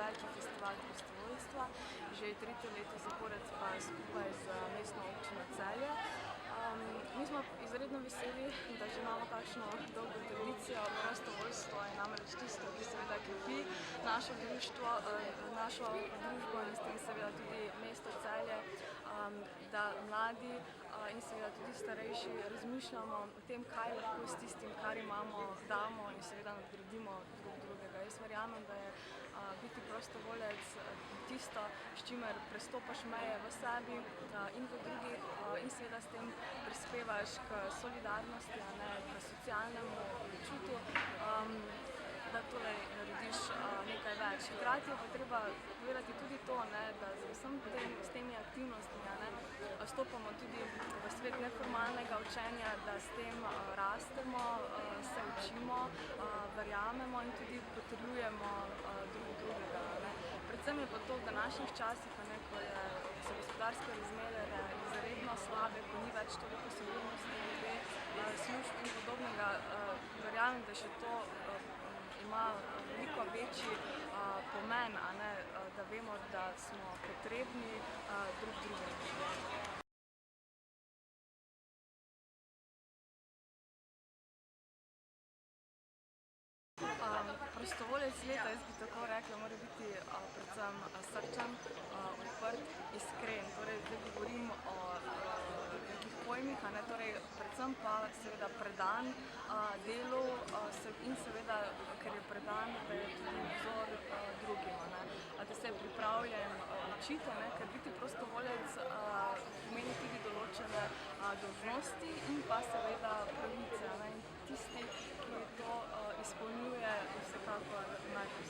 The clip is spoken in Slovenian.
največji festival prostovoljstva, že 3. leto zapored pa skupaj z mestno občino Celje. Mi smo izredno veseli, da že imamo takšno dolgo tradicijo. Prostovoljstvo je namreč tisto, ki seveda krepi našo družbo in s tem seveda tudi mesto Celje, da mladi in seveda tudi starejši razmišljamo o tem, kaj lahko s tistim, kar imamo, damo in seveda nadgradimo drug drugega. Jaz verjamem, da je biti prostovoljec tisto, s čimer prestopaš meje v sebi in v drugih in seveda s tem prispevaš k solidarnosti, k socialnemu čutu, da torej narediš nekaj več. Hkrati je pa treba povedati tudi to, da s temi aktivnostmi stopamo tudi v svet neformalnega učenja, da s tem rastemo, se učimo, verjamemo in tudi potrjujemo drug drugega. Predvsem je pa to v današnjih časih, ko so gospodarske razmere izredno slabe, ko ni več toliko sigurnosti glede služb in podobnega, verjamem, da še to ima veliko večji pomen, da vemo, da smo potrebni drug drugemu. Prostovoljec leta, jaz bi tako rekla, mora biti predvsem srčen, odprt, iskren. Torej, zdaj govorim o nekih pojmih, predvsem pa seveda predan delu in seveda, ker je predan, da je tudi vzor drugim, da se je pripravljen učiti, ker biti prostovoljec pomeni tudi določene dolžnosti in pa seveda pravice. In tisti, ki to izpolnjuje, vsekakor najbolj